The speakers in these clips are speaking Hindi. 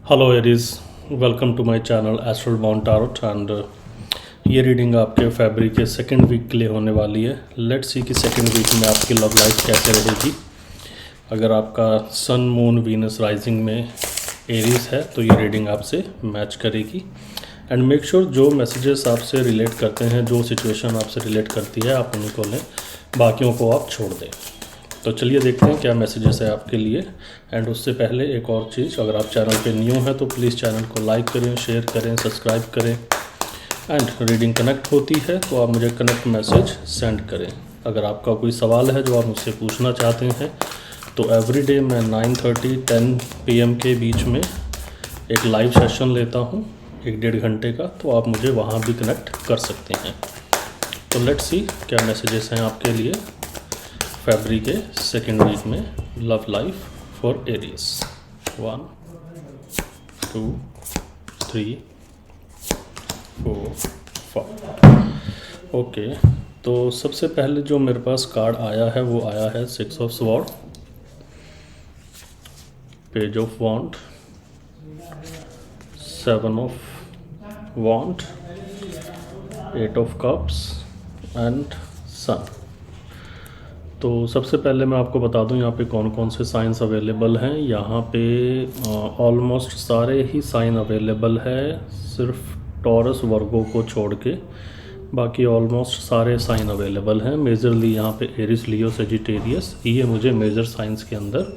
Hello Aries, welcome to my channel astral bound tarot and ये रीडिंग आपके फरवरी के सेकंड वीक के लिए होने वाली है। लेट्स सी कि सेकंड वीक में आपकी लव लाइफ कैसे रहेगी। अगर आपका सन मून वीनस राइजिंग में एरीज है तो ये रीडिंग आपसे मैच करेगी। एंड मेक श्योर जो मैसेजेस आपसे रिलेट करते हैं, जो सिचुएशन आपसे रिलेट करती है, आप उन्हीं को लें, बाकियों को आप छोड़ दें। तो चलिए देखते हैं क्या मैसेजेस है आपके लिए। एंड उससे पहले एक और चीज़, अगर आप चैनल पे न्यू हैं तो प्लीज़ चैनल को लाइक करें, शेयर करें, सब्सक्राइब करें। एंड रीडिंग कनेक्ट होती है तो आप मुझे कनेक्ट मैसेज सेंड करें। अगर आपका कोई सवाल है जो आप मुझसे पूछना चाहते हैं तो एवरीडे मैं 9:30-10 PM के बीच में एक लाइव सेशन लेता हूँ 1-1.5 घंटे का, तो आप मुझे वहाँ भी कनेक्ट कर सकते हैं। तो लेट्स सी क्या मैसेजेस हैं आपके लिए फरवरी के सेकेंड वीक में love life for Aries. 1 2 3 4 5। Okay, तो सबसे पहले जो मेरे पास कार्ड आया है वो आया है 6 of sword, page of wand, 7 of wand, 8 of cups and sun. तो सबसे पहले मैं आपको बता दूं यहाँ पे कौन कौन से साइंस अवेलेबल हैं। यहाँ पे ऑलमोस्ट सारे ही साइन अवेलेबल है, सिर्फ टॉरस वर्गो को छोड़ के बाकी ऑलमोस्ट सारे साइन अवेलेबल हैं। मेजरली यहाँ पे एरिस, लियो, सेजिटेरियस, ये मुझे मेजर साइंस के अंदर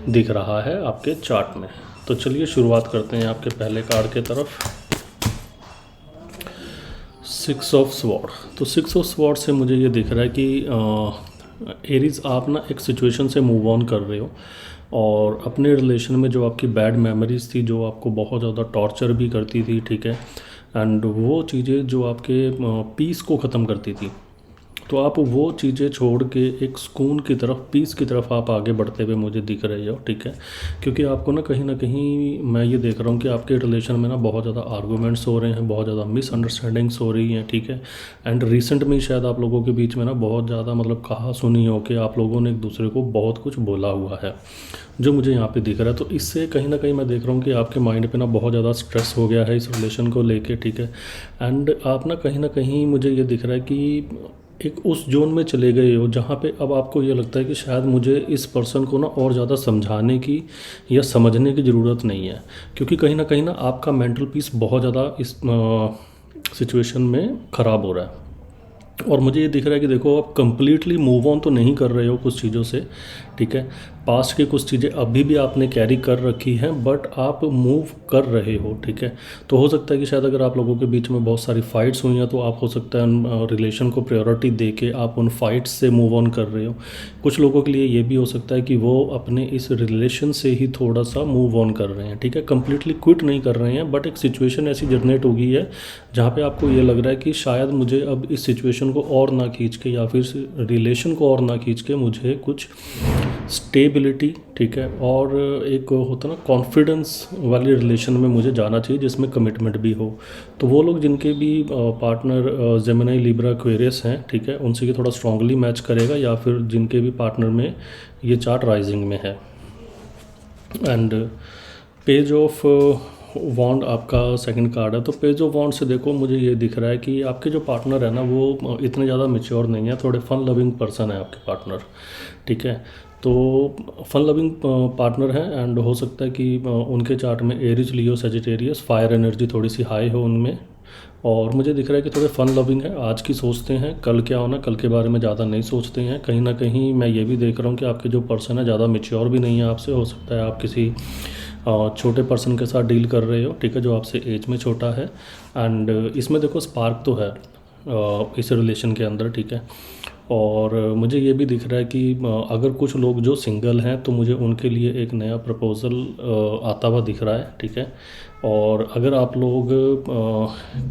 दिख रहा है आपके चार्ट में। तो चलिए शुरुआत करते हैं आपके पहले कार्ड के तरफ, 6 ऑफ स्वॉर्ड। तो 6 ऑफ स्वॉर्ड से मुझे ये दिख रहा है कि एरीज आप ना एक सिचुएशन से मूव ऑन कर रहे हो और अपने रिलेशन में जो आपकी बैड मेमोरीज थी, जो आपको बहुत ज़्यादा टॉर्चर भी करती थी, ठीक है, एंड वो चीज़ें जो आपके पीस को ख़त्म करती थी, तो आप वो चीज़ें छोड़ के एक सुकून की तरफ, पीस की तरफ आप आगे बढ़ते हुए मुझे दिख रहे हो, ठीक है। क्योंकि आपको ना कहीं मैं ये देख रहा हूँ कि आपके रिलेशन में ना बहुत ज़्यादा आर्गूमेंट्स हो रहे हैं, बहुत ज़्यादा मिसअंडरस्टैंडिंग्स हो रही हैं, ठीक है। एंड रिसेंट में शायद आप लोगों के बीच में ना बहुत ज़्यादा मतलब कहा सुनी हो कि आप लोगों ने एक दूसरे को बहुत कुछ बोला हुआ है, जो मुझे यहाँ पे दिख रहा है। तो इससे कहीं ना कहीं मैं देख रहा हूँ कि आपके माइंड पे ना बहुत ज़्यादा स्ट्रेस हो गया है इस रिलेशन को लेके, ठीक है। एंड आप ना कहीं मुझे ये दिख रहा है कि एक उस जोन में चले गए हो जहाँ पे अब आपको ये लगता है कि शायद मुझे इस पर्सन को ना और ज़्यादा समझाने की या समझने की ज़रूरत नहीं है, क्योंकि कहीं ना आपका मेंटल पीस बहुत ज़्यादा इस सिचुएशन में ख़राब हो रहा है। और मुझे ये दिख रहा है कि देखो, आप कंप्लीटली मूव ऑन तो नहीं कर रहे हो कुछ चीज़ों से, ठीक है। पास्ट की कुछ चीज़ें अभी भी आपने कैरी कर रखी हैं, बट आप मूव कर रहे हो, ठीक है। तो हो सकता है कि शायद अगर आप लोगों के बीच में बहुत सारी फाइट्स हुई हैं तो आप हो सकता है रिलेशन को प्रायोरिटी दे के आप उन फाइट्स से मूव ऑन कर रहे हो। कुछ लोगों के लिए ये भी हो सकता है कि वो अपने इस रिलेशन से ही थोड़ा सा मूव ऑन कर रहे हैं, ठीक है। कंप्लीटली क्विट नहीं कर रहे हैं, बट एक सिचुएशन ऐसी जनरेट हो गई है जहाँ पे आपको ये लग रहा है कि शायद मुझे अब इस सिचुएशन को और ना खींच के या फिर रिलेशन को और ना खींच के मुझे कुछ स्टेबिलिटी, ठीक है, और एक होता ना कॉन्फिडेंस वाली रिलेशन में मुझे जाना चाहिए जिसमें कमिटमेंट भी हो। तो वो लोग जिनके भी पार्टनर जेमिनी, लिब्रा, एक्वेरियस हैं, ठीक है, उनसे ये थोड़ा स्ट्रांगली मैच करेगा, या फिर जिनके भी पार्टनर में ये चार्ट राइजिंग में है। एंड पेज ऑफ वॉन्ड आपका सेकंड कार्ड है। तो पेज ऑफ वॉन्ड से देखो, मुझे ये दिख रहा है कि आपके जो पार्टनर है ना वो इतने ज़्यादा मैच्योर नहीं है, थोड़े फन लविंग पर्सन है आपके पार्टनर, ठीक है। तो फन लविंग पार्टनर है एंड हो सकता है कि उनके चार्ट में एरिज, लियो, सेजिटेरियस, फायर एनर्जी थोड़ी सी हाई हो उनमें। और मुझे दिख रहा है कि थोड़े फन लविंग है, आज की सोचते हैं, कल क्या होना, कल के बारे में ज़्यादा नहीं सोचते हैं। कहीं ना कहीं मैं ये भी देख रहा हूँ कि आपके जो पर्सन है ज़्यादा मैच्योर भी नहीं है आपसे। हो सकता है आप किसी छोटे पर्सन के साथ डील कर रहे हो, ठीक है, जो आपसे एज में छोटा है। एंड इसमें देखो स्पार्क तो है इस रिलेशन के अंदर, ठीक है। और मुझे ये भी दिख रहा है कि अगर कुछ लोग जो सिंगल हैं तो मुझे उनके लिए एक नया प्रपोज़ल आता हुआ दिख रहा है, ठीक है। और अगर आप लोग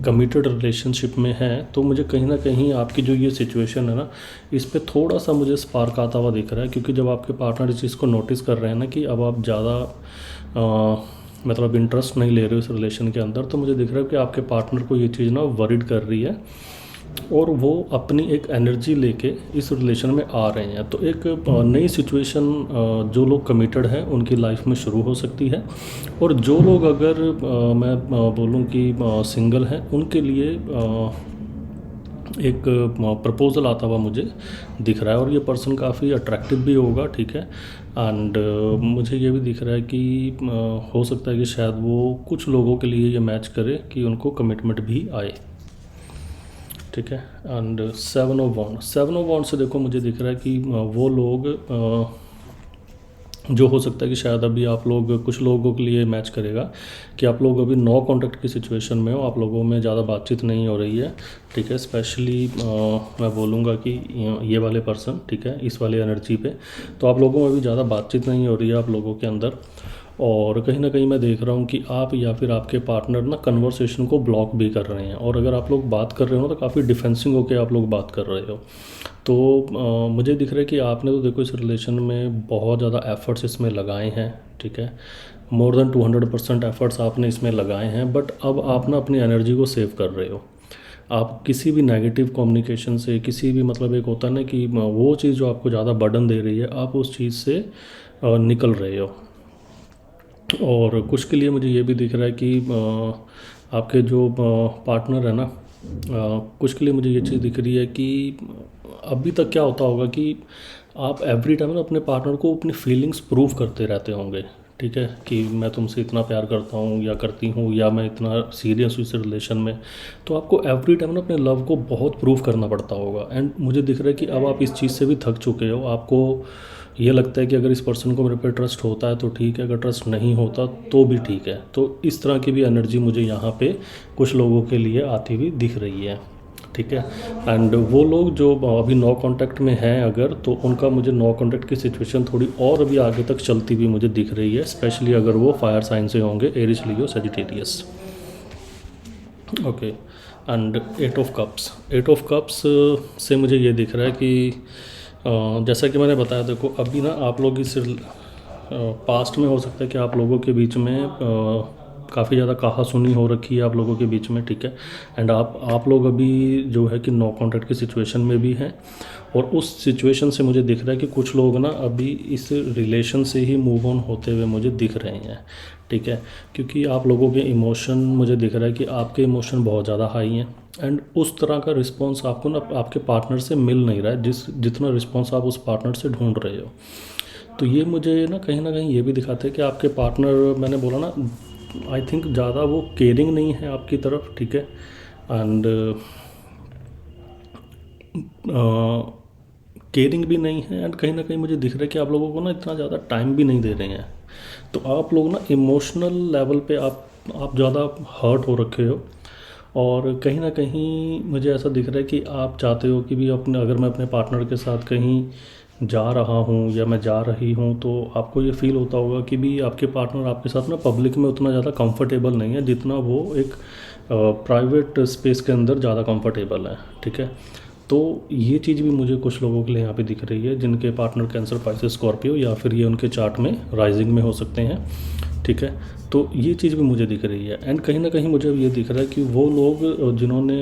कमिटेड रिलेशनशिप में हैं तो मुझे कहीं ना कहीं आपकी जो ये सिचुएशन है ना, इस पे थोड़ा सा मुझे स्पार्क आता हुआ दिख रहा है। क्योंकि जब आपके पार्टनर इस चीज़ को नोटिस कर रहे हैं ना कि अब आप ज़्यादा मतलब इंटरेस्ट नहीं ले रहे हो इस रिलेशन के अंदर, तो मुझे दिख रहा है कि आपके पार्टनर को ये चीज़ ना वरिड कर रही है। और वो अपनी एक एनर्जी लेके इस रिलेशन में आ रहे हैं। तो एक नई सिचुएशन जो लोग कमिटेड हैं उनकी लाइफ में शुरू हो सकती है, और जो लोग अगर मैं बोलूँ कि सिंगल हैं उनके लिए एक प्रपोज़ल आता हुआ मुझे दिख रहा है, और ये पर्सन काफ़ी अट्रैक्टिव भी होगा, ठीक है। एंड मुझे ये भी दिख रहा है कि हो सकता है कि शायद वो कुछ लोगों के लिए ये मैच करे कि उनको कमिटमेंट भी आए, ठीक है। एंड सेवन ऑफ वॉन्ड से देखो मुझे दिख रहा है कि वो लोग जो हो सकता है कि शायद अभी आप लोग, कुछ लोगों के लिए मैच करेगा कि आप लोग अभी नो कॉन्टैक्ट की सिचुएशन में हो, आप लोगों में ज़्यादा बातचीत नहीं हो रही है, ठीक है। स्पेशली मैं बोलूँगा कि ये वाले पर्सन, ठीक है, इस वाले एनर्जी पे तो आप लोगों में अभी ज़्यादा बातचीत नहीं हो रही है आप लोगों के अंदर। और कहीं ना कहीं मैं देख रहा हूँ कि आप या फिर आपके पार्टनर ना कन्वर्सेशन को ब्लॉक भी कर रहे हैं, और अगर आप लोग बात कर रहे हो ना तो काफ़ी डिफेंसिव होकर आप लोग बात कर रहे हो। तो मुझे दिख रहा है कि आपने तो देखो इस रिलेशन में बहुत ज़्यादा एफ़र्ट्स इसमें लगाए हैं, ठीक है। मोर देन 200% एफ़र्ट्स आपने इसमें लगाए हैं, बट अब आप ना अपनी एनर्जी को सेव कर रहे हो। आप किसी भी नेगेटिव कम्युनिकेशन से, किसी भी मतलब एक होता है ना कि वो चीज़ जो आपको ज़्यादा बर्डन दे रही है, आप उस चीज़ से निकल रहे हो। और कुछ के लिए मुझे ये भी दिख रहा है कि आपके जो पार्टनर है ना, कुछ के लिए मुझे ये चीज़ दिख रही है कि अभी तक क्या होता होगा कि आप एवरी टाइम ना अपने पार्टनर को अपनी फीलिंग्स प्रूव करते रहते होंगे, ठीक है, कि मैं तुमसे इतना प्यार करता हूँ या करती हूँ, या मैं इतना सीरियस हूँ इस रिलेशन में। तो आपको एवरी टाइम ना अपने लव को बहुत प्रूव करना पड़ता होगा। एंड मुझे दिख रहा है कि अब आप इस चीज़ से भी थक चुके हो। आपको ये लगता है कि अगर इस पर्सन को मेरे पे ट्रस्ट होता है तो ठीक है, अगर ट्रस्ट नहीं होता तो भी ठीक है। तो इस तरह की भी एनर्जी मुझे यहाँ पे कुछ लोगों के लिए आती हुई दिख रही है, ठीक है। एंड वो लोग जो अभी नो कांटेक्ट में हैं अगर, तो उनका मुझे नो कांटेक्ट की सिचुएशन थोड़ी और अभी आगे तक चलती हुई मुझे दिख रही है, स्पेशली अगर वो फायर साइन से होंगे, Aries, Leo, Sagittarius, okay. And eight of cups से मुझे ये दिख रहा है कि जैसा कि मैंने बताया, देखो अभी ना आप लोग इस पास्ट में हो सकता है कि आप लोगों के बीच में काफ़ी ज़्यादा कहा सुनी हो रखी है आप लोगों के बीच में, ठीक है। एंड आप लोग अभी जो है कि नो कॉन्टैक्ट की सिचुएशन में भी हैं, और उस सिचुएशन से मुझे दिख रहा है कि कुछ लोग ना अभी इस रिलेशन से ही मूव ऑन होते हुए मुझे दिख रहे हैं, ठीक है। क्योंकि आप लोगों के इमोशन, मुझे दिख रहा है कि आपके इमोशन बहुत ज़्यादा हाई हैं, एंड उस तरह का रिस्पॉन्स आपको ना आपके पार्टनर से मिल नहीं रहा है जितना रिस्पॉन्स आप उस पार्टनर से ढूंढ रहे हो। तो ये मुझे ना कहीं ये भी दिखाता है कि आपके पार्टनर, मैंने बोला ना, आई थिंक ज़्यादा वो केयरिंग नहीं है आपकी तरफ, ठीक है। एंड केयरिंग भी नहीं है, एंड कहीं ना कहीं मुझे दिख रहा है कि आप लोगों को ना इतना ज़्यादा टाइम भी नहीं दे रहे हैं। तो आप लोग ना इमोशनल लेवल पे आप ज़्यादा हर्ट हो रखे हो, और कहीं ना कहीं मुझे ऐसा दिख रहा है कि आप चाहते हो कि भी अपने, अगर मैं अपने पार्टनर के साथ कहीं जा रहा हूँ या मैं जा रही हूँ, तो आपको ये फील होता होगा कि भी आपके पार्टनर आपके साथ ना पब्लिक में उतना ज़्यादा कंफर्टेबल नहीं है जितना वो एक प्राइवेट स्पेस के अंदर ज़्यादा कंफर्टेबल है, ठीक है। तो ये चीज़ भी मुझे कुछ लोगों के लिए यहाँ पे दिख रही है जिनके पार्टनर कैंसर, पाइसेस, स्कॉर्पियो, या फिर ये उनके चार्ट में राइजिंग में हो सकते हैं, ठीक है। तो ये चीज़ भी मुझे दिख रही है। एंड कहीं ना कहीं मुझे ये दिख रहा है कि वो लोग जिन्होंने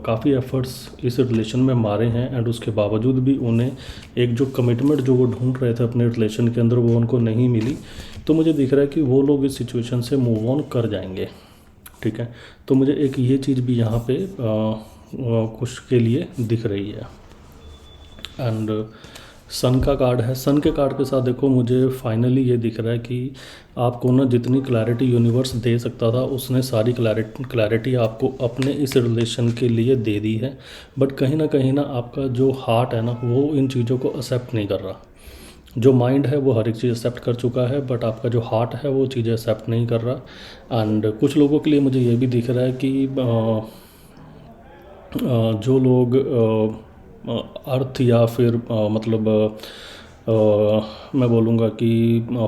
काफ़ी एफर्ट्स इस रिलेशन में मारे हैं, एंड उसके बावजूद भी उन्हें एक जो कमिटमेंट जो वो ढूंढ रहे थे अपने रिलेशन के अंदर, वो उनको नहीं मिली। तो मुझे दिख रहा है कि वो लोग इस सिचुएशन से मूव ऑन कर जाएंगे, ठीक है। तो मुझे एक ये चीज़ भी यहाँ पे कुछ के लिए दिख रही है। एंड सन का कार्ड है। सन के कार्ड के साथ देखो मुझे फाइनली ये दिख रहा है कि आपको ना जितनी क्लैरिटी यूनिवर्स दे सकता था उसने सारी क्लैरिटी आपको अपने इस रिलेशन के लिए दे दी है, बट कहीं ना आपका जो हार्ट है ना वो इन चीज़ों को एक्सेप्ट नहीं कर रहा। जो माइंड है वो हर एक चीज़ एक्सेप्ट कर चुका है, बट आपका जो हार्ट है वो चीज़ें एक्सेप्ट नहीं कर रहा। एंड कुछ लोगों के लिए मुझे ये भी दिख रहा है कि जो लोग अर्थ या फिर मतलब मैं बोलूँगा कि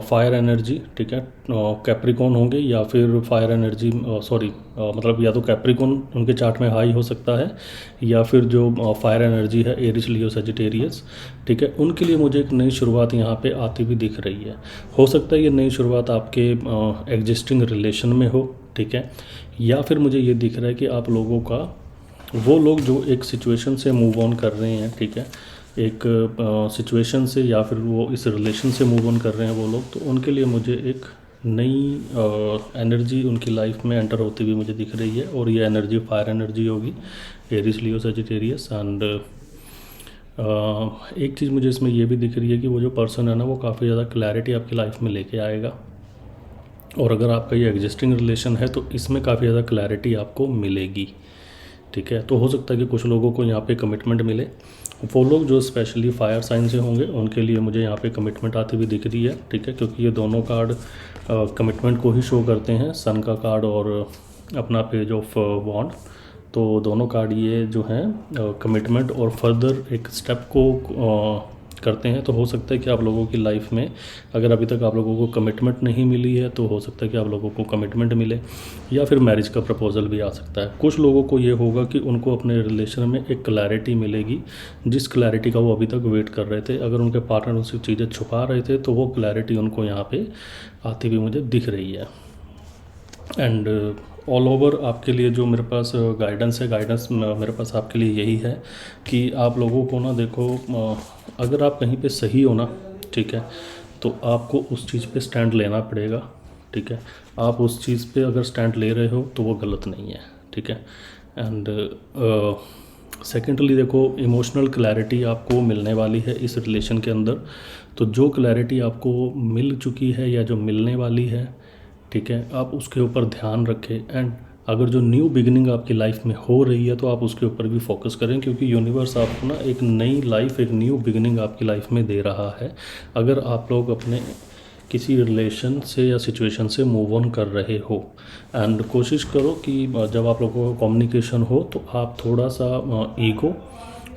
फायर एनर्जी, ठीक है, कैप्रिकॉन होंगे, या फिर फायर एनर्जी, सॉरी, मतलब या तो कैप्रिकॉन उनके चार्ट में हाई हो सकता है, या फिर जो फायर एनर्जी है, एरिस, लियो, सेजिटेरियस, ठीक है, उनके लिए मुझे एक नई शुरुआत यहाँ पे आती हुई दिख रही है। हो सकता है ये नई शुरुआत आपके एग्जिस्टिंग रिलेशन में हो, ठीक है, या फिर मुझे ये दिख रहा है कि आप लोगों का वो लोग जो एक सिचुएशन से मूव ऑन कर रहे हैं, ठीक है, एक सिचुएशन से या फिर वो इस रिलेशन से मूव ऑन कर रहे हैं वो लोग, तो उनके लिए मुझे एक नई एनर्जी उनकी लाइफ में एंटर होती हुई मुझे दिख रही है। और ये एनर्जी फायर एनर्जी होगी, एरीज लियो सजिटेरियस। एंड एक चीज़ मुझे इसमें ये भी दिख रही है कि वो जो पर्सन है ना, वो काफ़ी ज़्यादा क्लैरिटी आपकी लाइफ में लेके आएगा। और अगर आपका ये एग्जिस्टिंग रिलेशन है तो इसमें काफ़ी ज़्यादा क्लैरिटी आपको मिलेगी, ठीक है। तो हो सकता है कि कुछ लोगों को यहाँ पे कमिटमेंट मिले। वो लोग जो स्पेशली फायर साइन से होंगे उनके लिए मुझे यहाँ पे कमिटमेंट आती हुई दिख रही है, ठीक है, क्योंकि ये दोनों कार्ड कमिटमेंट को ही शो करते हैं, सन का कार्ड और अपना पेज ऑफ वॉन्ड। तो दोनों कार्ड ये जो हैं कमिटमेंट और फर्दर एक स्टेप को करते हैं। तो हो सकता है कि आप लोगों की लाइफ में अगर अभी तक आप लोगों को कमिटमेंट नहीं मिली है तो हो सकता है कि आप लोगों को कमिटमेंट मिले, या फिर मैरिज का प्रपोजल भी आ सकता है। कुछ लोगों को ये होगा कि उनको अपने रिलेशन में एक क्लैरिटी मिलेगी, जिस क्लैरिटी का वो अभी तक वेट कर रहे थे। अगर उनके पार्टनर उनसे चीज़ें छुपा रहे थे तो वो क्लैरिटी उनको यहाँ पे आती हुई मुझे दिख रही है। एंड ऑल ओवर आपके लिए जो मेरे पास गाइडेंस है, गाइडेंस मेरे पास आपके लिए यही है कि आप लोगों को ना देखो, अगर आप कहीं पे सही हो ना, ठीक है, तो आपको उस चीज़ पे स्टैंड लेना पड़ेगा, ठीक है। आप उस चीज़ पे अगर स्टैंड ले रहे हो तो वो गलत नहीं है, ठीक है। एंड सेकेंडली देखो, इमोशनल क्लैरिटी आपको मिलने वाली है इस रिलेशन के अंदर। तो जो क्लैरिटी आपको मिल चुकी है या जो मिलने वाली है, ठीक है, आप उसके ऊपर ध्यान रखें। एंड अगर जो न्यू बिगिनिंग आपकी लाइफ में हो रही है तो आप उसके ऊपर भी फोकस करें, क्योंकि यूनिवर्स आपको ना एक नई लाइफ, एक न्यू बिगिनिंग आपकी लाइफ में दे रहा है। अगर आप लोग अपने किसी रिलेशन से या सिचुएशन से मूव ऑन कर रहे हो, एंड कोशिश करो कि जब आप लोगों का कम्युनिकेशन हो तो आप थोड़ा सा ईगो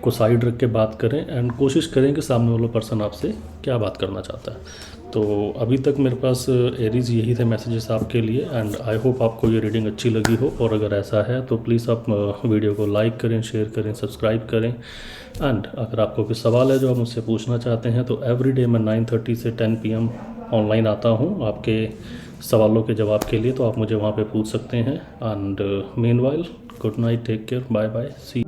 को साइड रख के बात करें, एंड कोशिश करें कि सामने वाला पर्सन आपसे क्या बात करना चाहता है। तो अभी तक मेरे पास एरीज यही थे मैसेजेस आपके लिए। एंड आई होप आपको ये रीडिंग अच्छी लगी हो, और अगर ऐसा है तो प्लीज़ आप वीडियो को लाइक करें, शेयर करें, सब्सक्राइब करें। एंड अगर आपको कोई सवाल है जो आप मुझसे पूछना चाहते हैं तो एवरीडे मैं 9:30 से 10 PM ऑनलाइन आता हूँ आपके सवालों के जवाब के लिए, तो आप मुझे वहाँ पे पूछ सकते हैं। And meanwhile, good night, take care, bye bye, C.